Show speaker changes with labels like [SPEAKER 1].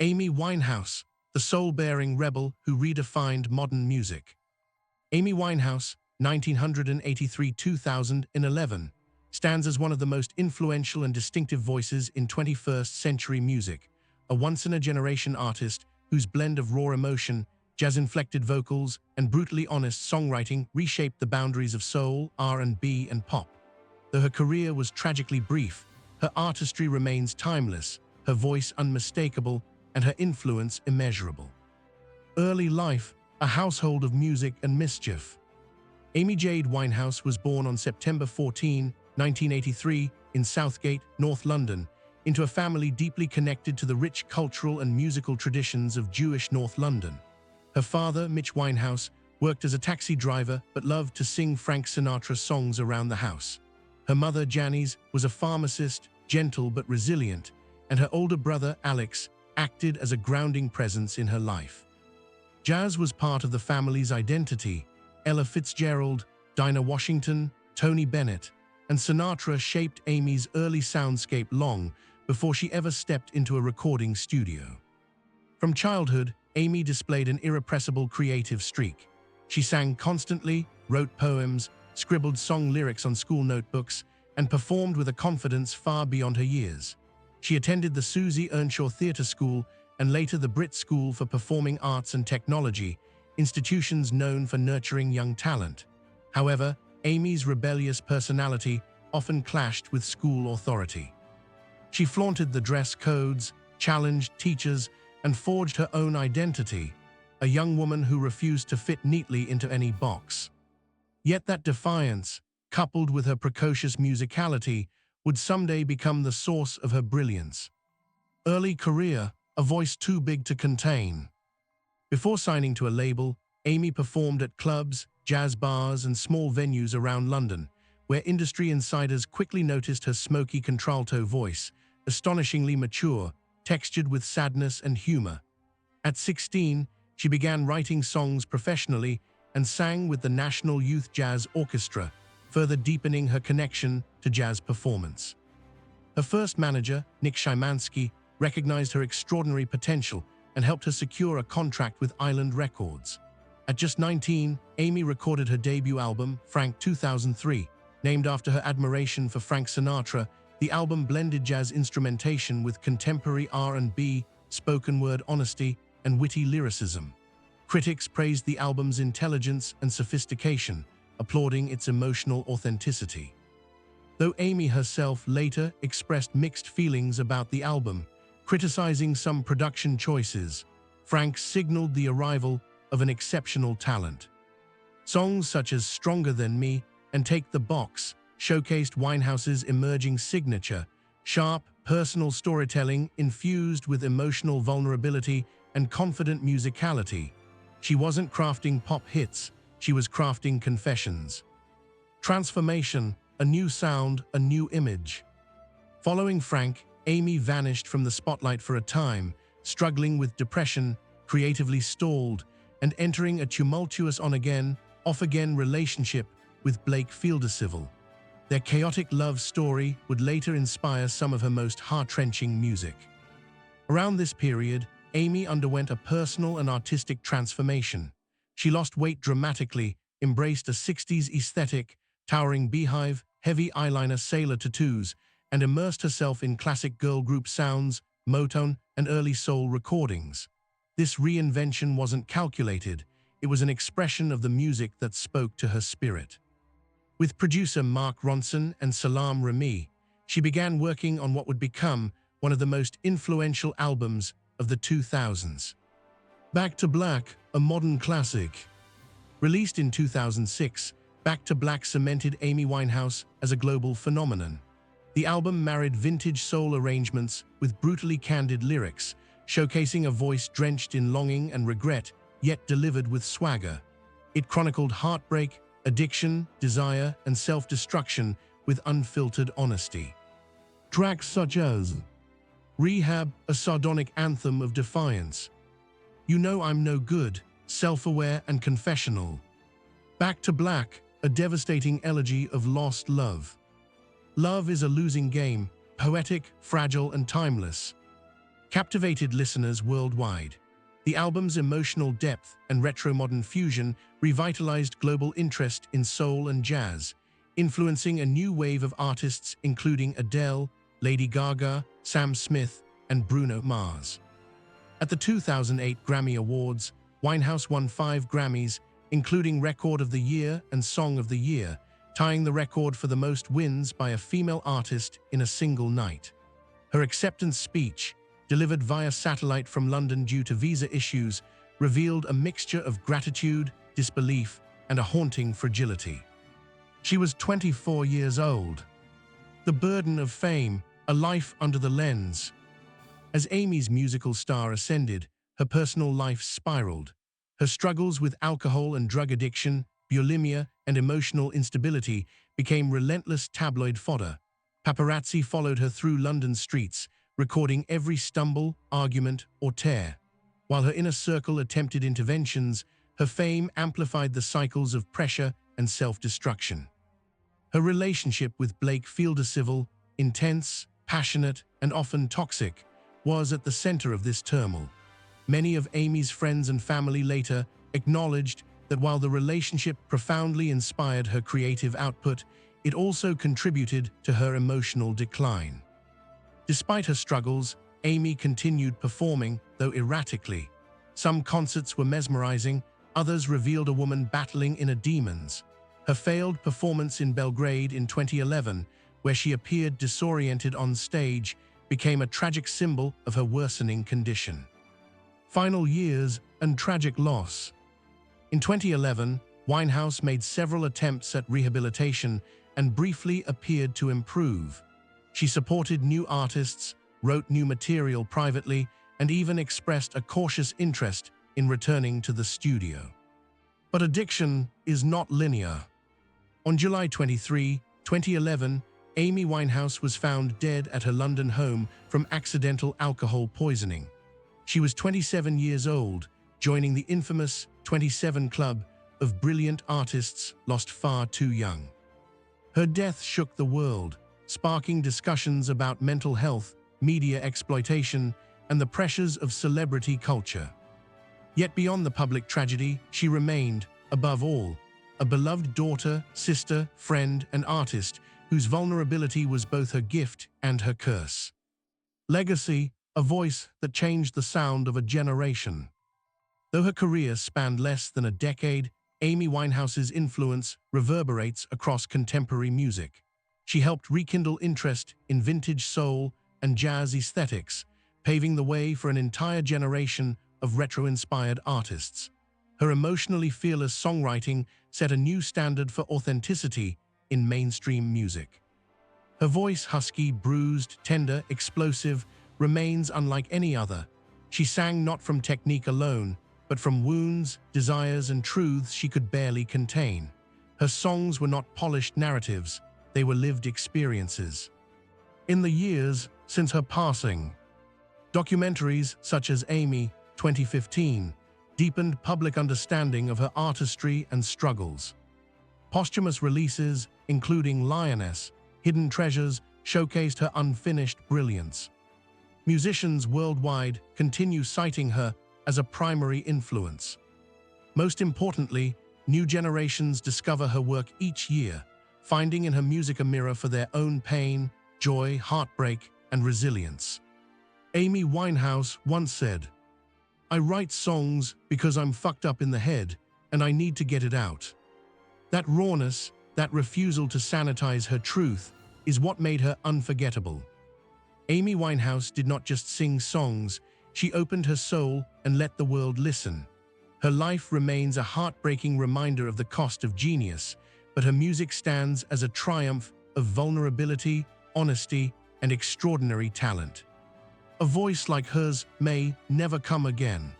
[SPEAKER 1] Amy Winehouse, the soul-bearing rebel who redefined modern music. Amy Winehouse, 1983–2011, stands as one of the most influential and distinctive voices in 21st century music, a once-in-a-generation artist whose blend of raw emotion, jazz-inflected vocals, and brutally honest songwriting reshaped the boundaries of soul, R&B, and pop. Though her career was tragically brief, her artistry remains timeless, her voice unmistakable, and her influence immeasurable. Early life, a household of music and mischief. Amy Jade Winehouse was born on September 14, 1983, in Southgate, North London, into a family deeply connected to the rich cultural and musical traditions of Jewish North London. Her father, Mitch Winehouse, worked as a taxi driver but loved to sing Frank Sinatra songs around the house. Her mother, Janice, was a pharmacist, gentle but resilient, and her older brother, Alex, acted as a grounding presence in her life. Jazz was part of the family's identity. Ella Fitzgerald, Dinah Washington, Tony Bennett, and Sinatra shaped Amy's early soundscape long before she ever stepped into a recording studio. From childhood, Amy displayed an irrepressible creative streak. She sang constantly, wrote poems, scribbled song lyrics on school notebooks, and performed with a confidence far beyond her years. She attended the Susie Earnshaw Theatre School and later the Brit School for Performing Arts and Technology, institutions known for nurturing young talent. However, Amy's rebellious personality often clashed with school authority. She flaunted the dress codes, challenged teachers, and forged her own identity, a young woman who refused to fit neatly into any box. Yet that defiance, coupled with her precocious musicality, would someday become the source of her brilliance. Early career, a voice too big to contain. Before signing to a label, Amy performed at clubs, jazz bars, and small venues around London, where industry insiders quickly noticed her smoky contralto voice, astonishingly mature, textured with sadness and humor. At 16, she began writing songs professionally and sang with the National Youth Jazz Orchestra, further deepening her connection to jazz performance. Her first manager, Nick Szymanski, recognized her extraordinary potential and helped her secure a contract with Island Records. At just 19, Amy recorded her debut album, Frank 2003. Named after her admiration for Frank Sinatra, the album blended jazz instrumentation with contemporary R&B, spoken word honesty, and witty lyricism. Critics praised the album's intelligence and sophistication, applauding its emotional authenticity. Though Amy herself later expressed mixed feelings about the album, criticizing some production choices, Frank signaled the arrival of an exceptional talent. Songs such as Stronger Than Me and Take the Box showcased Winehouse's emerging signature, sharp, personal storytelling infused with emotional vulnerability and confident musicality. She wasn't crafting pop hits, she was crafting confessions. Transformation, a new sound, a new image. Following Frank, Amy vanished from the spotlight for a time, struggling with depression, creatively stalled, and entering a tumultuous on-again, off-again relationship with Blake Fieldercivil. Their chaotic love story would later inspire some of her most heart-wrenching music. Around this period, Amy underwent a personal and artistic transformation. She lost weight dramatically, embraced a 60s aesthetic, towering beehive, heavy eyeliner sailor tattoos, and immersed herself in classic girl group sounds, Motown, and early soul recordings. This reinvention wasn't calculated, it was an expression of the music that spoke to her spirit. With producer Mark Ronson and Salam Remy, she began working on what would become one of the most influential albums of the 2000s. Back to Black, a modern classic. Released in 2006, Back to Black cemented Amy Winehouse as a global phenomenon. The album married vintage soul arrangements with brutally candid lyrics, showcasing a voice drenched in longing and regret, yet delivered with swagger. It chronicled heartbreak, addiction, desire, and self-destruction with unfiltered honesty. Tracks such as Rehab, a sardonic anthem of defiance. You Know I'm No Good, self-aware and confessional. Back to Black, a devastating elegy of lost love. Love is a losing game, poetic, fragile, and timeless. captivated listeners worldwide. The album's emotional depth and retro-modern fusion revitalized global interest in soul and jazz, influencing a new wave of artists including Adele, Lady Gaga, Sam Smith, and Bruno Mars. At the 2008 Grammy Awards, Winehouse won 5 Grammys, including Record of the Year and Song of the Year, tying the record for the most wins by a female artist in a single night. Her acceptance speech, delivered via satellite from London due to visa issues, revealed a mixture of gratitude, disbelief, and a haunting fragility. She was 24 years old. The burden of fame, a life under the lens. As Amy's musical star ascended, her personal life spiraled. Her struggles with alcohol and drug addiction, bulimia, and emotional instability became relentless tabloid fodder. Paparazzi followed her through London streets, recording every stumble, argument, or tear. While her inner circle attempted interventions, her fame amplified the cycles of pressure and self-destruction. Her relationship with Blake Fielder-Civil, intense, passionate, and often toxic, was at the center of this turmoil. Many of Amy's friends and family later acknowledged that while the relationship profoundly inspired her creative output, it also contributed to her emotional decline. Despite her struggles, Amy continued performing, though erratically. Some concerts were mesmerizing, others revealed a woman battling inner demons. Her failed performance in Belgrade in 2011, where she appeared disoriented on stage, became a tragic symbol of her worsening condition. Final years and tragic loss. In 2011, Winehouse made several attempts at rehabilitation and briefly appeared to improve. She supported new artists, wrote new material privately, and even expressed a cautious interest in returning to the studio. But addiction is not linear. On July 23, 2011, Amy Winehouse was found dead at her London home from accidental alcohol poisoning. She was 27 years old, joining the infamous 27 Club of brilliant artists lost far too young. Her death shook the world, sparking discussions about mental health, media exploitation, and the pressures of celebrity culture. Yet beyond the public tragedy, she remained, above all, a beloved daughter, sister, friend, and artist whose vulnerability was both her gift and her curse. Legacy, a voice that changed the sound of a generation. Though her career spanned less than a decade, Amy Winehouse's influence reverberates across contemporary music. She helped rekindle interest in vintage soul and jazz aesthetics, paving the way for an entire generation of retro-inspired artists. Her emotionally fearless songwriting set a new standard for authenticity in mainstream music. Her voice, husky, bruised, tender, explosive, remains unlike any other. She sang not from technique alone, but from wounds, desires, and truths she could barely contain. Her songs were not polished narratives, they were lived experiences. In the years since her passing, documentaries such as Amy, 2015, deepened public understanding of her artistry and struggles. Posthumous releases, including Lioness, Hidden Treasures, showcased her unfinished brilliance. Musicians worldwide continue citing her as a primary influence. Most importantly, new generations discover her work each year, finding in her music a mirror for their own pain, joy, heartbreak, and resilience. Amy Winehouse once said, "I write songs because I'm fucked up in the head and I need to get it out." That rawness, that refusal to sanitize her truth, is what made her unforgettable. Amy Winehouse did not just sing songs, she opened her soul and let the world listen. Her life remains a heartbreaking reminder of the cost of genius, but her music stands as a triumph of vulnerability, honesty, and extraordinary talent. A voice like hers may never come again.